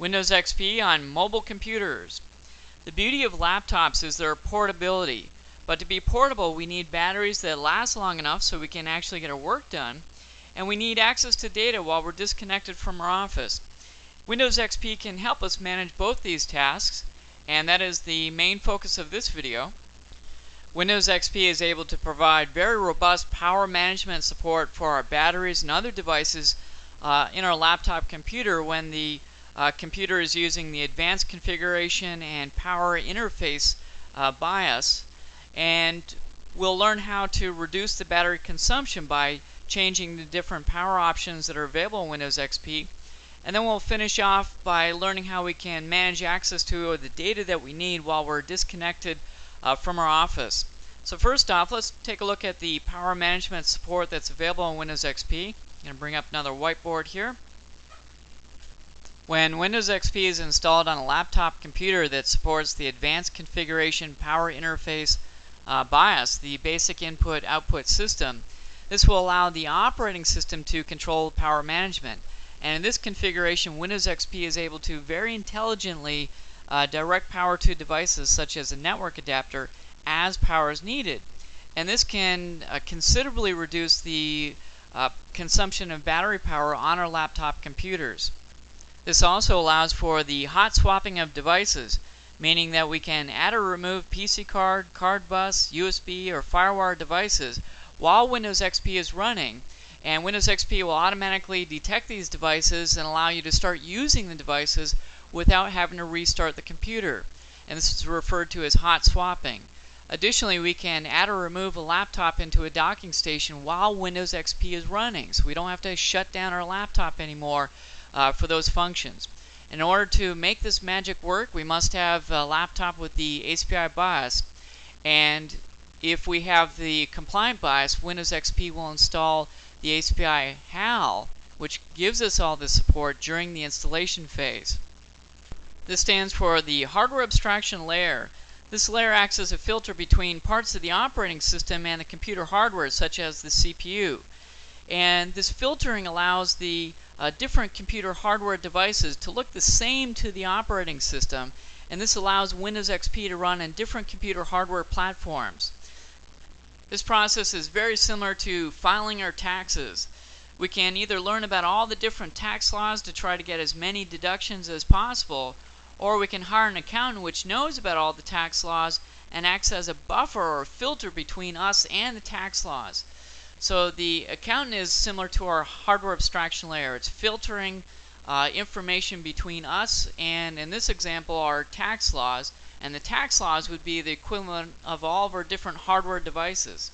Windows XP on mobile computers. The beauty of laptops is their portability, but to be portable we need batteries that last long enough so we can actually get our work done, and we need access to data while we're disconnected from our office. Windows XP can help us manage both these tasks, and that is the main focus of this video. Windows XP is able to provide very robust power management support for our batteries and other devices in our laptop computer when the computer is using the advanced configuration and power interface BIOS, and we'll learn how to reduce the battery consumption by changing the different power options that are available in Windows XP. And then we'll finish off by learning how we can manage access to the data that we need while we're disconnected from our office. So first off, let's take a look at the power management support that's available in Windows XP. I'm going to bring up another whiteboard here. When Windows XP is installed on a laptop computer that supports the advanced configuration power interface BIOS, the basic input-output system, this will allow the operating system to control power management. And in this configuration, Windows XP is able to very intelligently direct power to devices such as a network adapter as power is needed. And this can considerably reduce the consumption of battery power on our laptop computers. This also allows for the hot swapping of devices, meaning that we can add or remove PC card, card bus, USB, or FireWire devices while Windows XP is running, and Windows XP will automatically detect these devices and allow you to start using the devices without having to restart the computer. And this is referred to as hot swapping. Additionally, we can add or remove a laptop into a docking station while Windows XP is running, so we don't have to shut down our laptop anymore for those functions. In order to make this magic work, we must have a laptop with the ASPI BIOS, and if we have the compliant BIOS, Windows XP will install the ASPI HAL, which gives us all this support during the installation phase. This stands for the hardware abstraction layer. This layer acts as a filter between parts of the operating system and the computer hardware, such as the CPU. And this filtering allows the different computer hardware devices to look the same to the operating system, and this allows Windows XP to run on different computer hardware platforms. This process is very similar to filing our taxes. We can either learn about all the different tax laws to try to get as many deductions as possible, or we can hire an accountant which knows about all the tax laws and acts as a buffer or filter between us and the tax laws. So the accountant is similar to our hardware abstraction layer. It's filtering information between us and, in this example, our tax laws. And the tax laws would be the equivalent of all of our different hardware devices.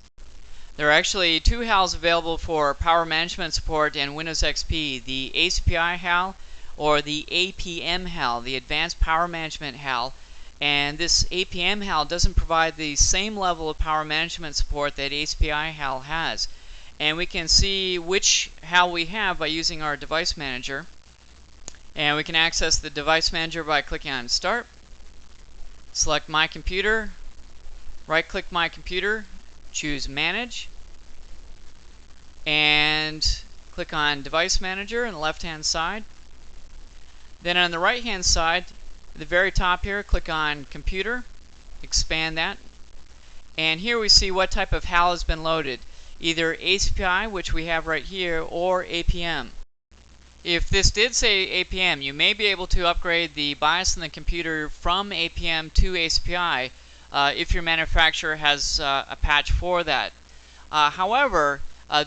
There are actually two HALs available for power management support in Windows XP, the ASPI HAL or the APM HAL, the Advanced Power Management HAL. And this APM HAL doesn't provide the same level of power management support that ASPI HAL has. And we can see which HAL we have by using our device manager. And we can access the device manager by clicking on Start. Select My Computer, right-click My Computer, choose Manage, and click on Device Manager on the left-hand side. Then on the right-hand side, at the very top here, click on Computer, expand that, and here we see what type of HAL has been loaded, either ASPI, which we have right here, or APM. If this did say APM, you may be able to upgrade the BIOS in the computer from APM to ASPI if your manufacturer has a patch for that. However,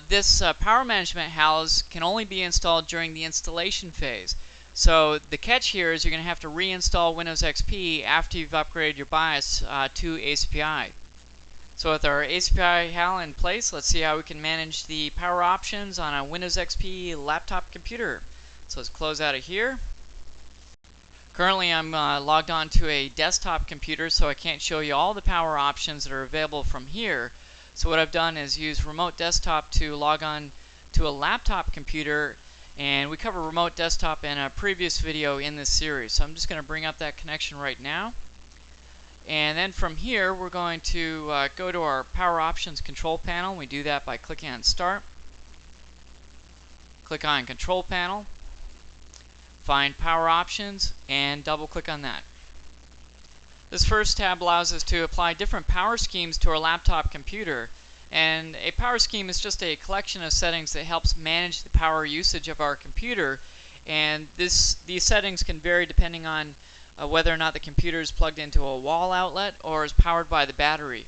this power management HALs can only be installed during the installation phase. So the catch here is you're going to have to reinstall Windows XP after you've upgraded your BIOS to ASPI. So with our ASPI HAL in place, let's see how we can manage the power options on a Windows XP laptop computer. So let's close out of here. Currently I'm logged on to a desktop computer, so I can't show you all the power options that are available from here. So what I've done is use remote desktop to log on to a laptop computer, and we cover remote desktop in a previous video in this series. So I'm just going to bring up that connection right now. And then from here we're going to go to our Power Options control panel. We do that by clicking on Start. Click on Control Panel. find Power Options, and double click on that. This first tab allows us to apply different power schemes to our laptop computer. And a power scheme is just a collection of settings that helps manage the power usage of our computer. And these settings can vary depending on whether or not the computer is plugged into a wall outlet or is powered by the battery.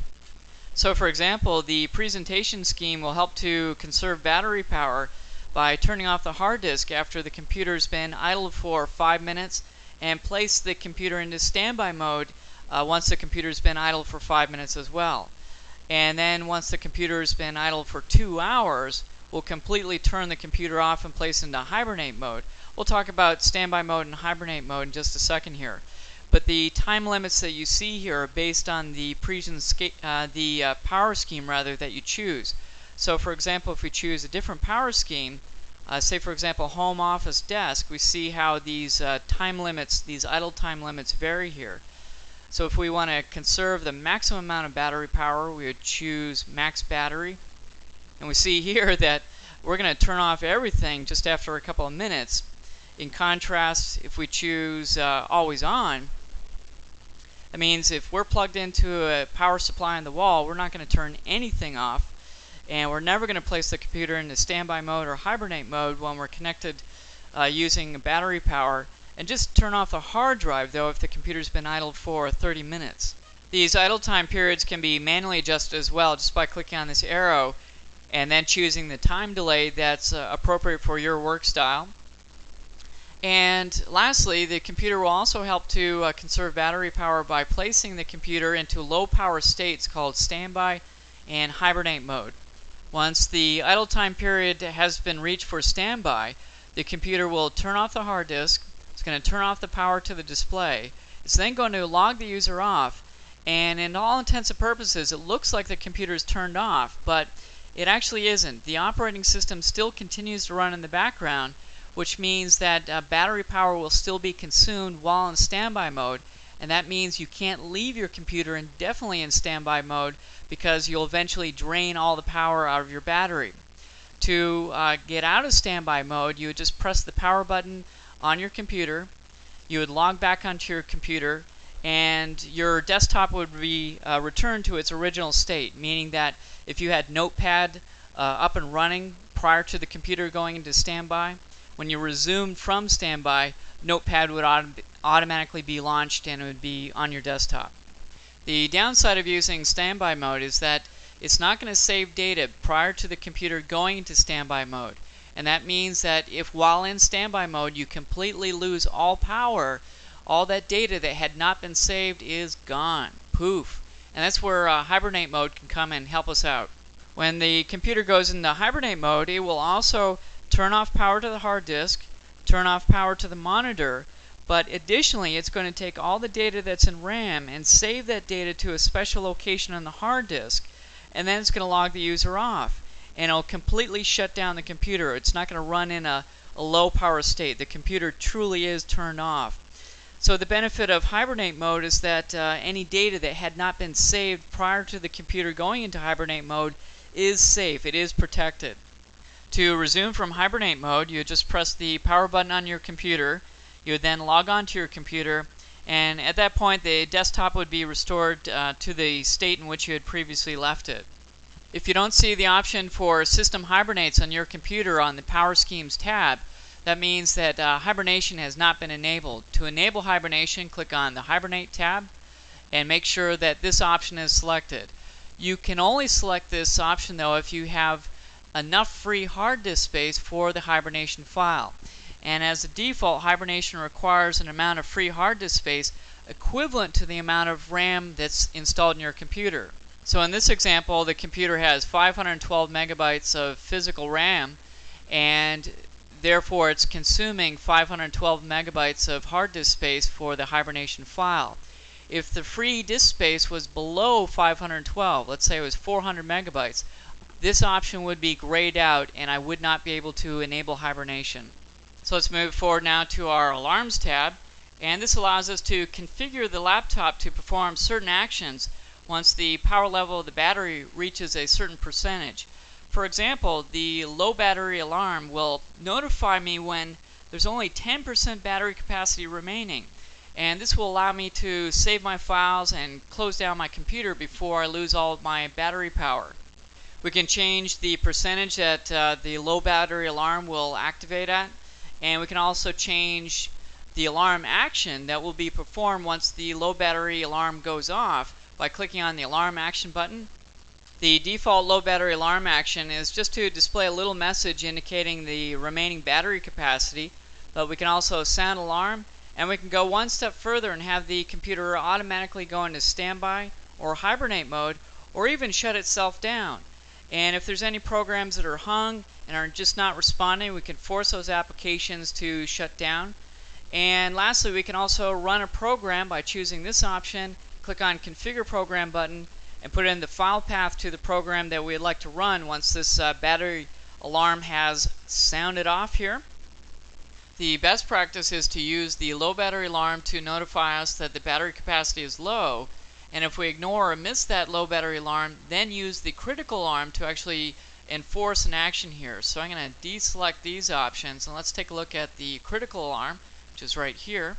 So for example, the presentation scheme will help to conserve battery power by turning off the hard disk after the computer's been idle for 5 minutes and place the computer into standby mode once the computer's been idle for 5 minutes as well. And then once the computer's been idle for 2 hours, we'll completely turn the computer off and place into hibernate mode. We'll talk about standby mode and hibernate mode in just a second here. But the time limits that you see here are based on the power scheme that you choose. So for example, if we choose a different power scheme, say for example home office desk, we see how these time limits, these idle time limits vary here. So if we want to conserve the maximum amount of battery power, we would choose max battery. And we see here that we're going to turn off everything just after a couple of minutes. In contrast, if we choose always on, that means if we're plugged into a power supply on the wall, we're not going to turn anything off. And we're never going to place the computer into standby mode or hibernate mode when we're connected using battery power. And just turn off the hard drive though if the computer's been idle for 30 minutes. These idle time periods can be manually adjusted as well just by clicking on this arrow and then choosing the time delay that's appropriate for your work style. And lastly, the computer will also help to conserve battery power by placing the computer into low power states called standby and hibernate mode. Once the idle time period has been reached for standby, the computer will turn off the hard disk. It's going to turn off the power to the display. It's then going to log the user off, and in all intents and purposes it looks like the computer is turned off, but it actually isn't. The operating system still continues to run in the background, which means that battery power will still be consumed while in standby mode, and that means you can't leave your computer indefinitely in standby mode because you'll eventually drain all the power out of your battery. To get out of standby mode, you would just press the power button on your computer. You would log back onto your computer, and your desktop would be returned to its original state, meaning that if you had Notepad up and running prior to the computer going into standby, when you resumed from standby, Notepad would automatically be launched and it would be on your desktop. The downside of using standby mode is that it's not going to save data prior to the computer going into standby mode. And that means that if while in standby mode you completely lose all power, all that data that had not been saved is gone. Poof. And that's where hibernate mode can come and help us out. When the computer goes into hibernate mode, it will also turn off power to the hard disk, turn off power to the monitor, but additionally it's going to take all the data that's in RAM and save that data to a special location on the hard disk, and then it's going to log the user off. And it'll completely shut down the computer. It's not going to run in a low power state. The computer truly is turned off. So the benefit of hibernate mode is that any data that had not been saved prior to the computer going into hibernate mode is safe. It is protected. To resume from hibernate mode, you just press the power button on your computer. You would then log on to your computer, and at that point the desktop would be restored to the state in which you had previously left it. If you don't see the option for System Hibernates on your computer on the Power Schemes tab, that means that hibernation has not been enabled. To enable hibernation, click on the Hibernate tab and make sure that this option is selected. You can only select this option though if you have enough free hard disk space for the hibernation file. And as a default, hibernation requires an amount of free hard disk space equivalent to the amount of RAM that's installed in your computer. So in this example, the computer has 512 megabytes of physical RAM, and therefore it's consuming 512 megabytes of hard disk space for the hibernation file. If the free disk space was below 512, let's say it was 400 megabytes, this option would be grayed out and I would not be able to enable hibernation. So let's move forward now to our Alarms tab, and this allows us to configure the laptop to perform certain actions once the power level of the battery reaches a certain percentage. For example, the low battery alarm will notify me when there's only 10% battery capacity remaining. And this will allow me to save my files and close down my computer before I lose all of my battery power. We can change the percentage that the low battery alarm will activate at, and we can also change the alarm action that will be performed once the low battery alarm goes off by clicking on the alarm action button. The default low battery alarm action is just to display a little message indicating the remaining battery capacity, but we can also sound alarm, and we can go one step further and have the computer automatically go into standby or hibernate mode, or even shut itself down. And if there's any programs that are hung and are just not responding, we can force those applications to shut down. And lastly, we can also run a program by choosing this option, click on Configure Program button, and put in the file path to the program that we'd like to run once this battery alarm has sounded off here. The best practice is to use the low battery alarm to notify us that the battery capacity is low, and if we ignore or miss that low battery alarm, then use the critical alarm to actually enforce an action here. So I'm going to deselect these options, and let's take a look at the critical alarm, which is right here.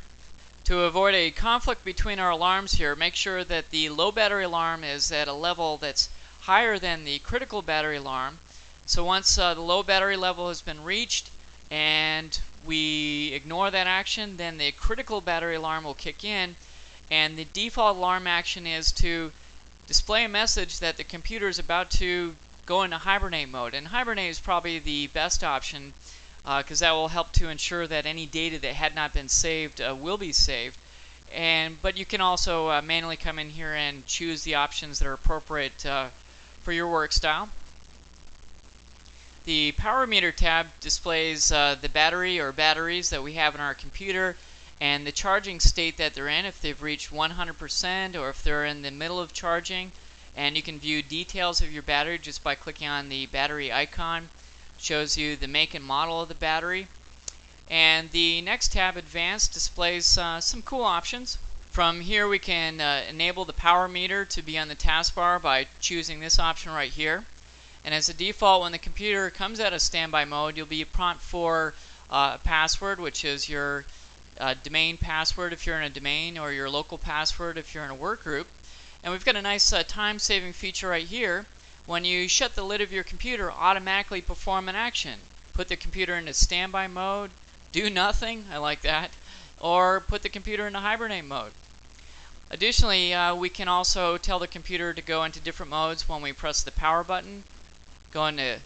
To avoid a conflict between our alarms here, make sure that the low battery alarm is at a level that's higher than the critical battery alarm. So once the low battery level has been reached and we ignore that action, then the critical battery alarm will kick in, and the default alarm action is to display a message that the computer is about to go into hibernate mode. And hibernate is probably the best option because that will help to ensure that any data that had not been saved will be saved. But you can also manually come in here and choose the options that are appropriate for your work style. The power meter tab displays the battery or batteries that we have in our computer and the charging state that they're in, if they've reached 100% or if they're in the middle of charging. And you can view details of your battery just by clicking on the battery icon. It shows you the make and model of the battery. And the next tab, Advanced, displays some cool options. From here we can enable the power meter to be on the taskbar by choosing this option right here. And as a default, when the computer comes out of standby mode, you'll be prompt for a password, which is your domain password if you're in a domain, or your local password if you're in a work group. And we've got a nice time-saving feature right here. When you shut the lid of your computer, automatically perform an action. Put the computer into standby mode, do nothing, I like that, or put the computer into hibernate mode. Additionally, we can also tell the computer to go into different modes when we press the power button. Go into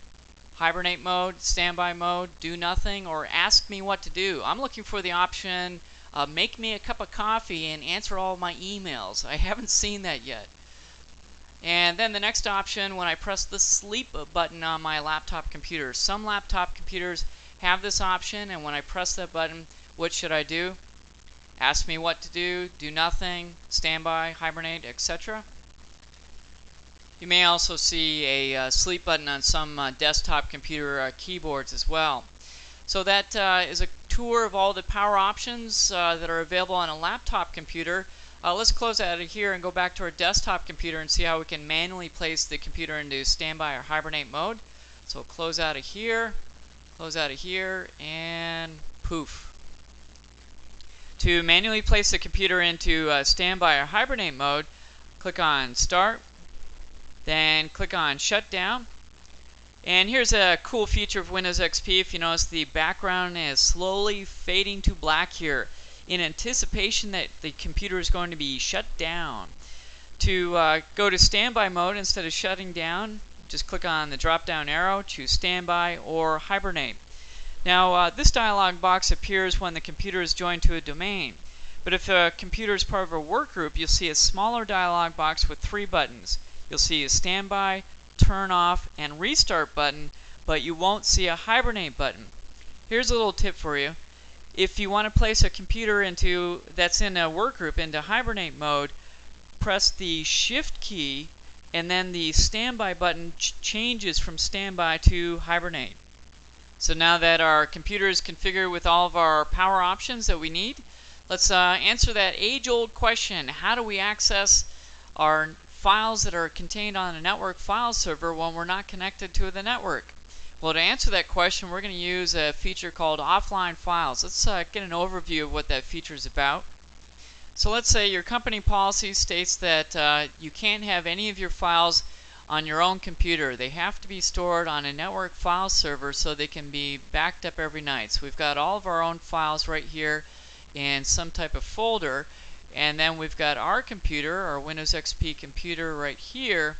hibernate mode, standby mode, do nothing, or ask me what to do. I'm looking for the option make me a cup of coffee and answer all my emails. I haven't seen that yet. And then the next option, when I press the sleep button on my laptop computer. Some laptop computers have this option, and when I press that button, what should I do? Ask me what to do nothing, standby, hibernate, etc. You may also see a sleep button on some desktop computer keyboards as well. So that is a tour of all the power options that are available on a laptop computer. Let's close out of here and go back to our desktop computer and see how we can manually place the computer into standby or hibernate mode. So we'll close out of here, and poof. To manually place the computer into standby or hibernate mode, click on Start, then click on Shutdown. And here's a cool feature of Windows XP. If you notice, the background is slowly fading to black here in anticipation that the computer is going to be shut down. To go to standby mode instead of shutting down, just click on the drop down arrow, choose standby or hibernate. Now this dialog box appears when the computer is joined to a domain, but if a computer is part of a work group, you'll see a smaller dialog box with 3 buttons. You'll see a standby, turn off, and restart button, but you won't see a hibernate button. Here's a little tip for you. If you want to place a computer that's in a work group into hibernate mode, press the Shift key and then the standby button changes from standby to hibernate. So now that our computer is configured with all of our power options that we need, let's answer that age-old question: how do we access our files that are contained on a network file server when we're not connected to the network? Well, to answer that question, we're going to use a feature called offline files. Let's get an overview of what that feature is about. So let's say your company policy states that you can't have any of your files on your own computer. They have to be stored on a network file server so they can be backed up every night. So we've got all of our own files right here in some type of folder, and then we've got our computer, our Windows XP computer right here.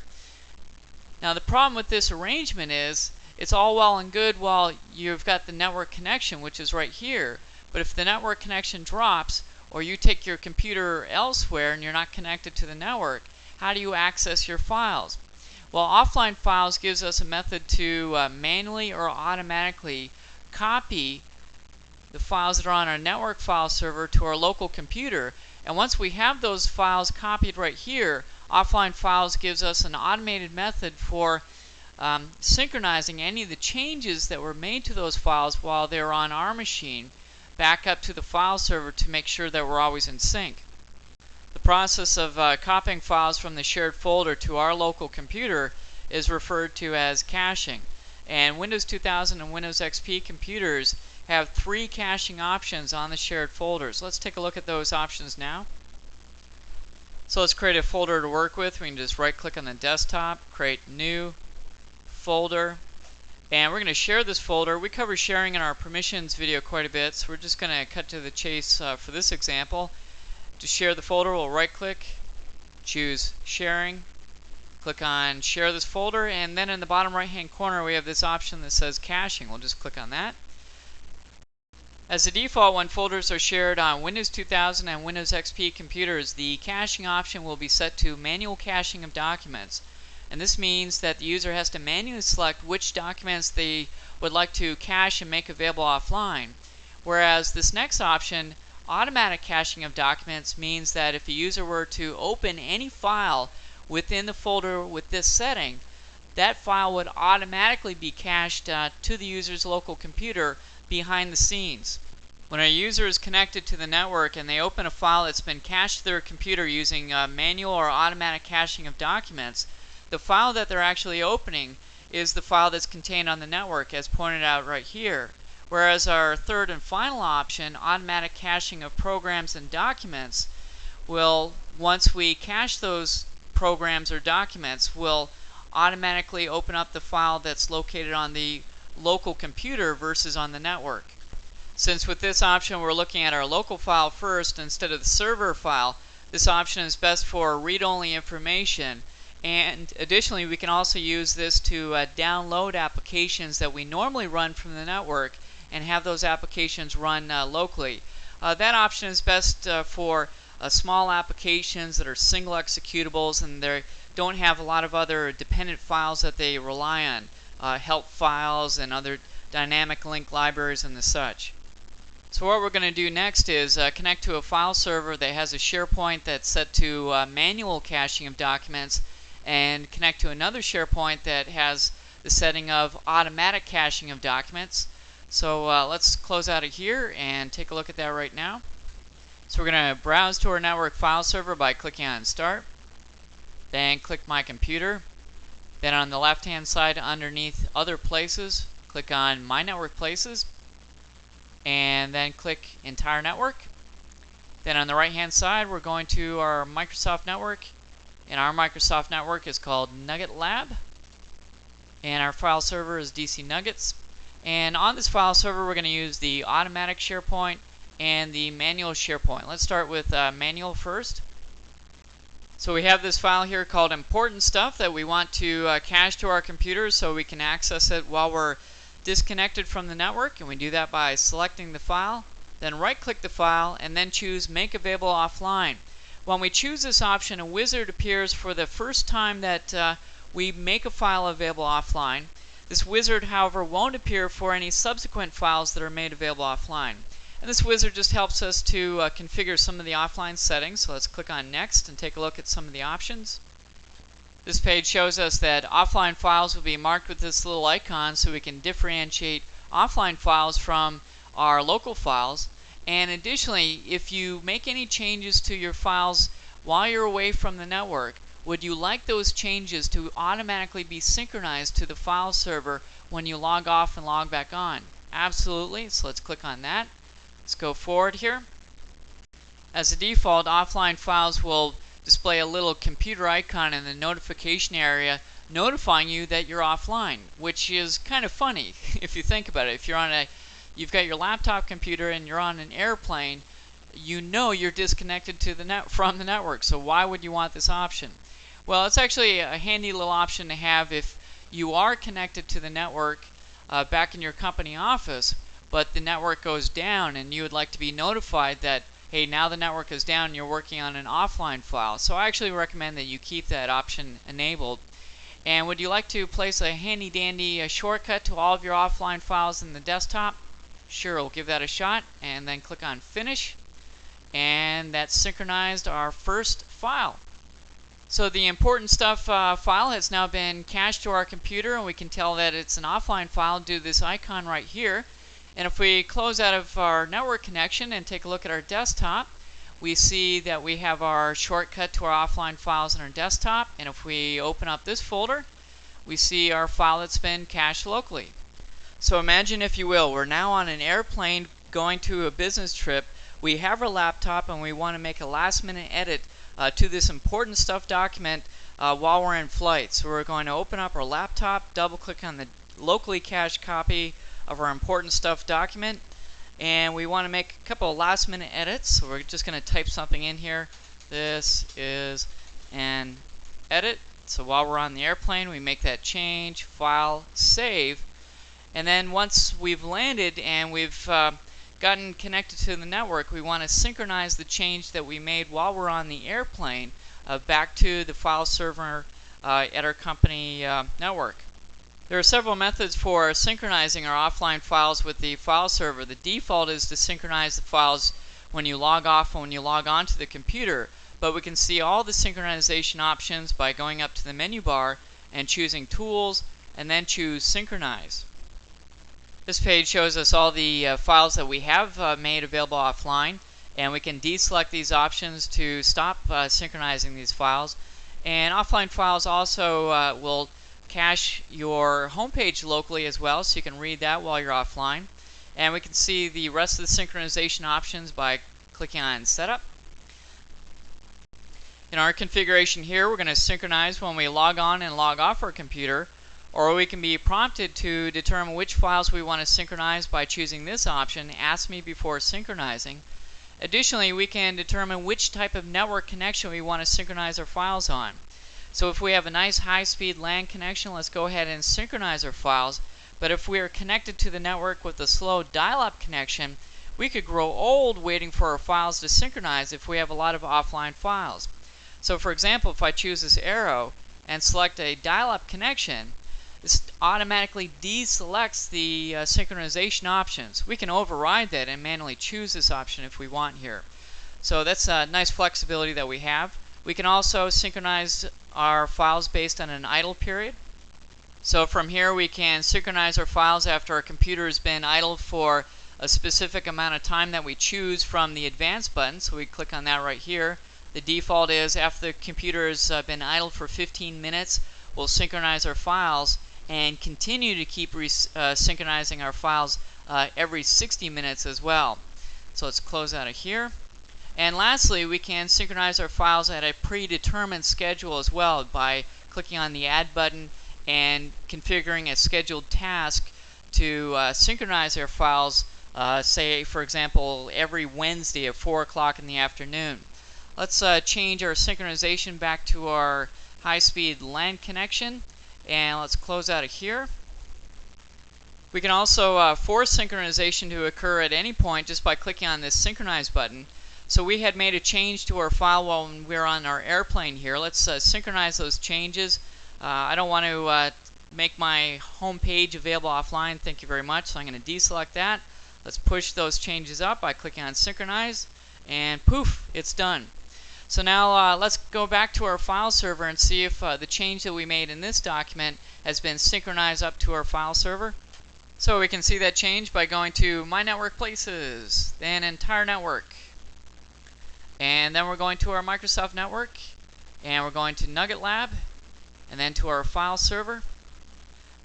Now the problem with this arrangement is it's all well and good while you've got the network connection, which is right here, but if the network connection drops or you take your computer elsewhere and you're not connected to the network, how do you access your files? Well, offline files gives us a method to manually or automatically copy the files that are on our network file server to our local computer. And once we have those files copied right here, offline files gives us an automated method for synchronizing any of the changes that were made to those files while they're on our machine back up to the file server to make sure that we're always in sync. The process of copying files from the shared folder to our local computer is referred to as caching. And Windows 2000 and Windows XP computers have 3 caching options on the shared folders. Let's take a look at those options now. So let's create a folder to work with. We can just right click on the desktop, create new folder, and we're going to share this folder. We cover sharing in our permissions video quite a bit, so we're just going to cut to the chase for this example. To share the folder, we'll right click, choose sharing, click on share this folder, and then in the bottom right hand corner we have this option that says caching. We'll just click on that. As a default, when folders are shared on Windows 2000 and Windows XP computers, the caching option will be set to manual caching of documents. And this means that the user has to manually select which documents they would like to cache and make available offline. Whereas this next option, automatic caching of documents, means that if a user were to open any file within the folder with this setting, that file would automatically be cached to the user's local computer behind the scenes. When a user is connected to the network and they open a file that's been cached to their computer using manual or automatic caching of documents, the file that they're actually opening is the file that's contained on the network, as pointed out right here. Whereas our third and final option, automatic caching of programs and documents, will, once we cache those programs or documents, will automatically open up the file that's located on the local computer versus on the network. Since with this option we're looking at our local file first instead of the server file, this option is best for read-only information. And additionally, we can also use this to download applications that we normally run from the network and have those applications run locally. That option is best for small applications that are single executables and they don't have a lot of other dependent files that they rely on, help files and other dynamic link libraries and the such. So what we're going to do next is connect to a file server that has a SharePoint that's set to manual caching of documents, and connect to another SharePoint that has the setting of automatic caching of documents. So let's close out of here and take a look at that right now. So we're going to browse to our network file server by clicking on Start, then click My Computer, then on the left hand side underneath Other Places, click on My Network Places, and then click Entire Network. Then on the right hand side we're going to our Microsoft Network, and our Microsoft Network is called Nugget Lab, and our file server is DC Nuggets. And on this file server we're going to use the automatic SharePoint and the manual SharePoint. Let's start with manual first. So we have this file here called Important Stuff that we want to cache to our computer so we can access it while we're disconnected from the network, and we do that by selecting the file, then right click the file, and then choose Make Available Offline. When we choose this option, a wizard appears for the first time that we make a file available offline. This wizard, however, won't appear for any subsequent files that are made available offline. And this wizard just helps us to configure some of the offline settings. So let's click on Next and take a look at some of the options. This page shows us that offline files will be marked with this little icon so we can differentiate offline files from our local files. And additionally, if you make any changes to your files while you're away from the network, would you like those changes to automatically be synchronized to the file server when you log off and log back on? Absolutely. So let's click on that. Let's go forward here. As a default, offline files will display a little computer icon in the notification area notifying you that you're offline, which is kind of funny if you think about it. If you've got your laptop computer and you're on an airplane, you know you're disconnected to from the network. So why would you want this option? Well, it's actually a handy little option to have if you are connected to the network back in your company office, but the network goes down and you would like to be notified that, hey, now the network is down and you're working on an offline file. So I actually recommend that you keep that option enabled. And would you like to place a handy dandy shortcut to all of your offline files in the desktop? Sure, we'll give that a shot and then click on Finish. And that synchronized our first file. So the important stuff file has now been cached to our computer, and we can tell that it's an offline file due to this icon right here. And if we close out of our network connection and take a look at our desktop, we see that we have our shortcut to our offline files in our desktop. And if we open up this folder, we see our file that's been cached locally. So imagine, if you will, we're now on an airplane going to a business trip. We have our laptop and we want to make a last-minute edit to this important stuff document while we're in flight. So we're going to open up our laptop, double-click on the locally cached copy of our important stuff document, and we want to make a couple of last-minute edits. So we're just going to type something in here. This is an edit. So while we're on the airplane, we make that change, file, save, and then once we've landed and we've gotten connected to the network, we want to synchronize the change that we made while we're on the airplane back to the file server at our company network. There are several methods for synchronizing our offline files with the file server. The default is to synchronize the files when you log off and when you log on to the computer, but we can see all the synchronization options by going up to the menu bar and choosing Tools and then choose Synchronize. This page shows us all the files that we have made available offline, and we can deselect these options to stop synchronizing these files. And offline files also will cache your home page locally as well, so you can read that while you're offline. And we can see the rest of the synchronization options by clicking on Setup. In our configuration here, we're going to synchronize when we log on and log off our computer, or we can be prompted to determine which files we want to synchronize by choosing this option, Ask Me Before Synchronizing. Additionally, we can determine which type of network connection we want to synchronize our files on. So if we have a nice high-speed LAN connection, let's go ahead and synchronize our files. But if we are connected to the network with a slow dial-up connection, we could grow old waiting for our files to synchronize if we have a lot of offline files. So for example, if I choose this arrow and select a dial-up connection, this automatically deselects the synchronization options. We can override that and manually choose this option if we want here. So that's a nice flexibility that we have. We can also synchronize our files based on an idle period. So from here we can synchronize our files after our computer has been idle for a specific amount of time that we choose from the Advanced button. So we click on that right here. The default is after the computer has been idle for 15 minutes, we'll synchronize our files and continue to keep synchronizing our files every 60 minutes as well. So let's close out of here. And lastly, we can synchronize our files at a predetermined schedule as well by clicking on the Add button and configuring a scheduled task to synchronize our files, say for example every Wednesday at 4 o'clock in the afternoon. Let's change our synchronization back to our high-speed LAN connection, and let's close out of here. We can also force synchronization to occur at any point just by clicking on this Synchronize button. So we had made a change to our file while we were on our airplane here. Let's synchronize those changes. I don't want to make my home page available offline, thank you very much, so I'm going to deselect that. Let's push those changes up by clicking on Synchronize, and poof, it's done. So now let's go back to our file server and see if the change that we made in this document has been synchronized up to our file server. So we can see that change by going to My Network Places, then Entire Network. And then we're going to our Microsoft Network, and we're going to Nugget Lab, and then to our file server,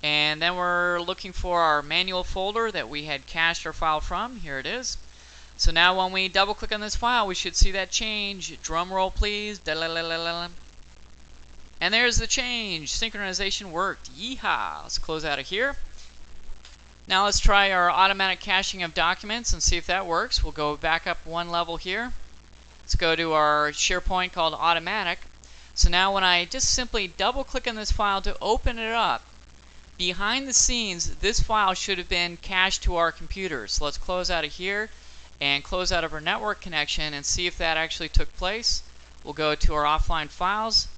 and then we're looking for our manual folder that we had cached our file from. Here it is. So now when we double click on this file, we should see that change. Drum roll please. And there's the change. Synchronization worked. Yeehaw! Let's close out of here. Now let's try our automatic caching of documents and see if that works. We'll go back up one level here. Let's go to our SharePoint called Automatic. So now when I just simply double click on this file to open it up, behind the scenes this file should have been cached to our computer. So let's close out of here and close out of our network connection and see if that actually took place. We'll go to our offline files,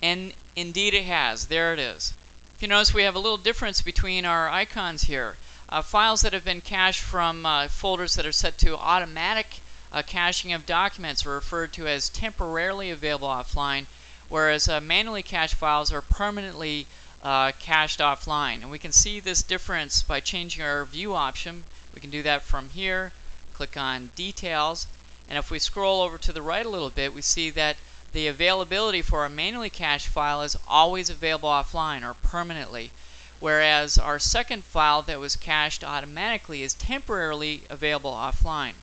and indeed it has. There it is. If you notice, we have a little difference between our icons here. Files that have been cached from folders that are set to automatic caching of documents are referred to as temporarily available offline, whereas manually cached files are permanently cached offline. And we can see this difference by changing our view option. We can do that from here. Click on Details, and if we scroll over to the right a little bit, we see that the availability for a manually cached file is always available offline or permanently, whereas our second file that was cached automatically is temporarily available offline.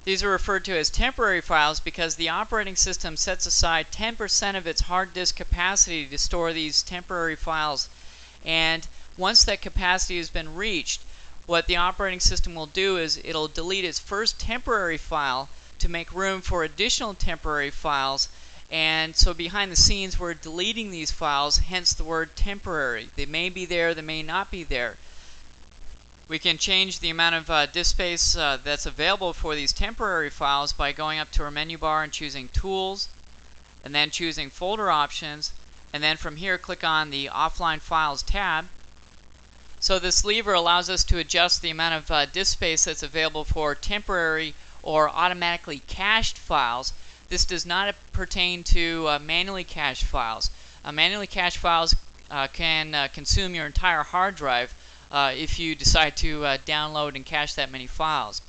These are referred to as temporary files because the operating system sets aside 10% of its hard disk capacity to store these temporary files, and once that capacity has been reached, what the operating system will do is it'll delete its first temporary file to make room for additional temporary files. And so behind the scenes we're deleting these files, hence the word temporary. They may be there, they may not be there. We can change the amount of disk space that's available for these temporary files by going up to our menu bar and choosing Tools, and then choosing Folder Options, and then from here click on the Offline Files tab. So this lever allows us to adjust the amount of disk space that's available for temporary or automatically cached files. This does not pertain to manually cached files. Manually cached files can consume your entire hard drive if you decide to download and cache that many files.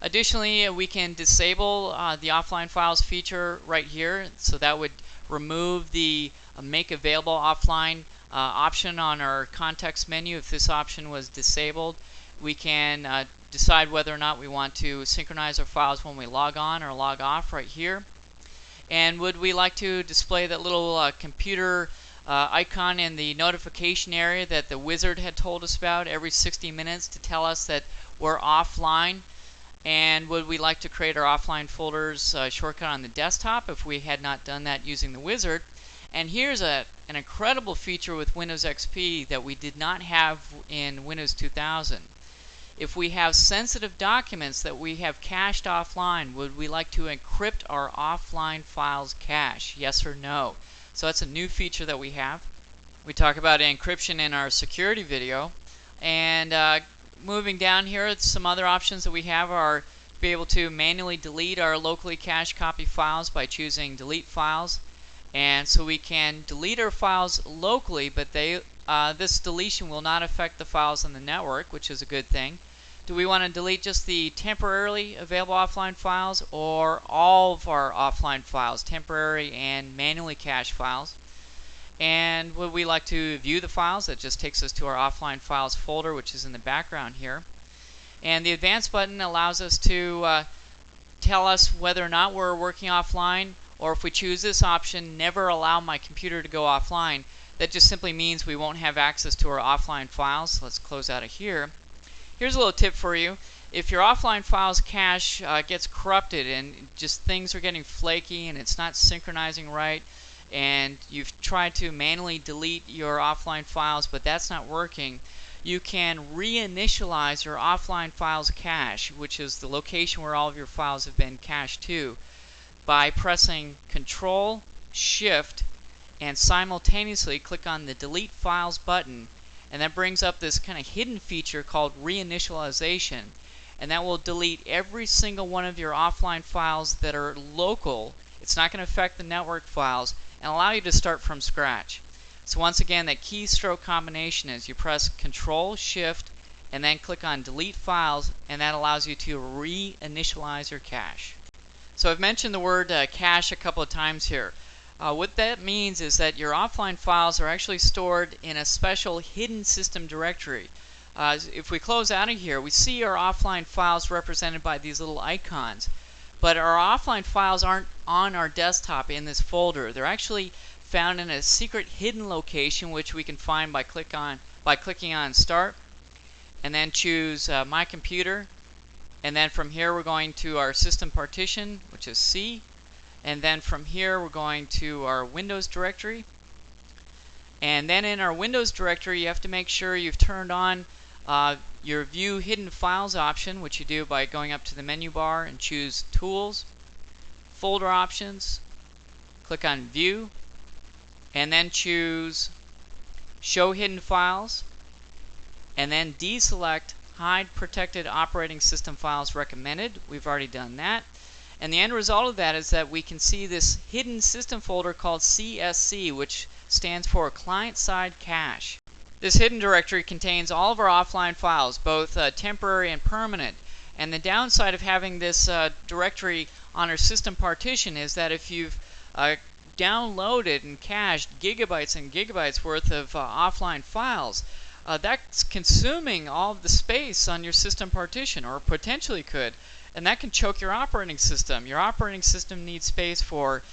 Additionally, we can disable the offline files feature right here. So that would remove the make available offline option on our context menu. If this option was disabled, we can decide whether or not we want to synchronize our files when we log on or log off right here. And would we like to display that little computer icon in the notification area that the wizard had told us about every 60 minutes to tell us that we're offline? And would we like to create our offline folders shortcut on the desktop if we had not done that using the wizard? And here's an incredible feature with Windows XP that we did not have in Windows 2000. If we have sensitive documents that we have cached offline, would we like to encrypt our offline files cache? Yes or no? So that's a new feature that we have. We talk about encryption in our security video. And moving down here, some other options that we have are to be able to manually delete our locally cached copy files by choosing Delete Files. And so we can delete our files locally, but this deletion will not affect the files on the network, which is a good thing. Do we want to delete just the temporarily available offline files or all of our offline files, temporary and manually cached files? And would we like to view the files? That just takes us to our offline files folder, which is in the background here. And the advanced button allows us to tell us whether or not we're working offline, or if we choose this option, never allow my computer to go offline, that just simply means we won't have access to our offline files. Let's close out of here. Here's a little tip for you. If your offline files cache gets corrupted and just things are getting flaky and it's not synchronizing right, and you've tried to manually delete your offline files but that's not working, you can reinitialize your offline files cache, which is the location where all of your files have been cached to, by pressing Control, Shift, and simultaneously click on the Delete Files button, and that brings up this kind of hidden feature called reinitialization, and that will delete every single one of your offline files that are local. It's not going to affect the network files, and allow you to start from scratch. So once again, that keystroke combination is you press Control, Shift, and then click on Delete Files, and that allows you to reinitialize your cache. So I've mentioned the word cache a couple of times here. What that means is that your offline files are actually stored in a special hidden system directory. If we close out of here, we see our offline files represented by these little icons. But our offline files aren't on our desktop in this folder. They're actually found in a secret hidden location, which we can find by clicking on Start, and then choose My Computer. And then from here we're going to our system partition, which is C. And then from here we're going to our Windows directory. And then in our Windows directory, you have to make sure you've turned on your View Hidden Files option, which you do by going up to the menu bar and choose Tools, Folder Options, click on View, and then choose Show Hidden Files, and then deselect Hide Protected Operating System Files Recommended. We've already done that. And the end result of that is that we can see this hidden system folder called CSC, which stands for Client-Side Cache. This hidden directory contains all of our offline files, both temporary and permanent. And the downside of having this directory on our system partition is that if you've downloaded and cached gigabytes and gigabytes worth of offline files, that's consuming all of the space on your system partition, or potentially could. And that can choke your operating system. Your operating system needs space for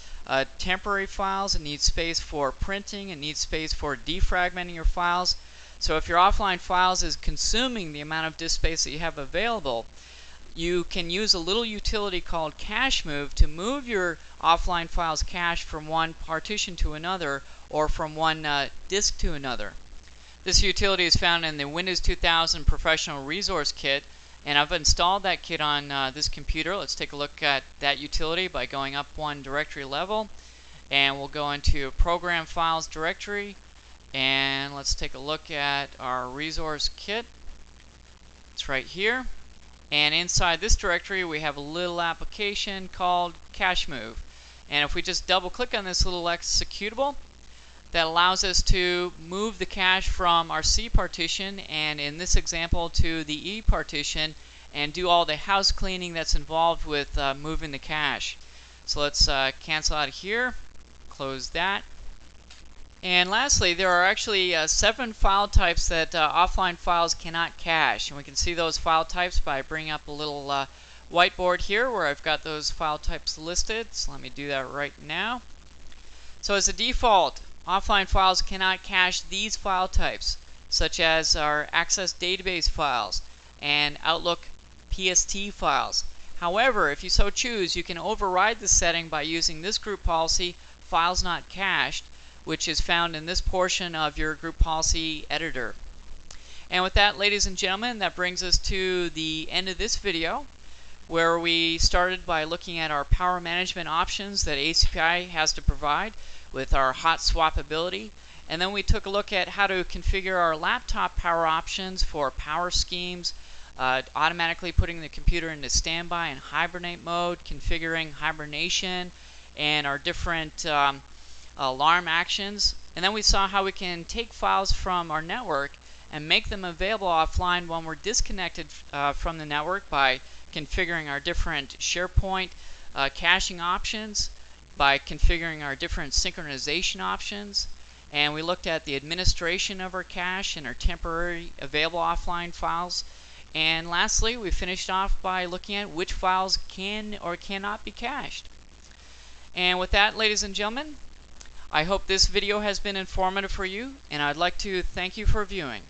temporary files, it needs space for printing, it needs space for defragmenting your files. So if your offline files is consuming the amount of disk space that you have available, you can use a little utility called cache move to move your offline files cache from one partition to another, or from one disk to another. This utility is found in the Windows 2000 Professional Resource Kit, and I've installed that kit on this computer. Let's take a look at that utility by going up one directory level, and we'll go into Program Files directory, and let's take a look at our resource kit. It's right here, and inside this directory we have a little application called Cache Move. And if we just double click on this little executable, that allows us to move the cache from our C partition, and in this example to the E partition, and do all the house cleaning that's involved with moving the cache. So let's cancel out of here, close that. And lastly, there are actually 7 file types that offline files cannot cache, and we can see those file types by bringing up a little whiteboard here where I've got those file types listed. So let me do that right now. So as a default, offline files cannot cache these file types, such as our Access Database files and Outlook PST files. However, if you so choose, you can override the setting by using this group policy, Files Not Cached, which is found in this portion of your group policy editor. And with that, ladies and gentlemen, that brings us to the end of this video, where we started by looking at our power management options that ACPI has to provide with our hot swappability, and then we took a look at how to configure our laptop power options for power schemes, automatically putting the computer into standby and hibernate mode, configuring hibernation, and our different alarm actions. And then we saw how we can take files from our network and make them available offline when we're disconnected from the network by configuring our different SharePoint caching options, by configuring our different synchronization options, and we looked at the administration of our cache and our temporary available offline files. And lastly, we finished off by looking at which files can or cannot be cached. And with that, ladies and gentlemen, I hope this video has been informative for you, and I'd like to thank you for viewing.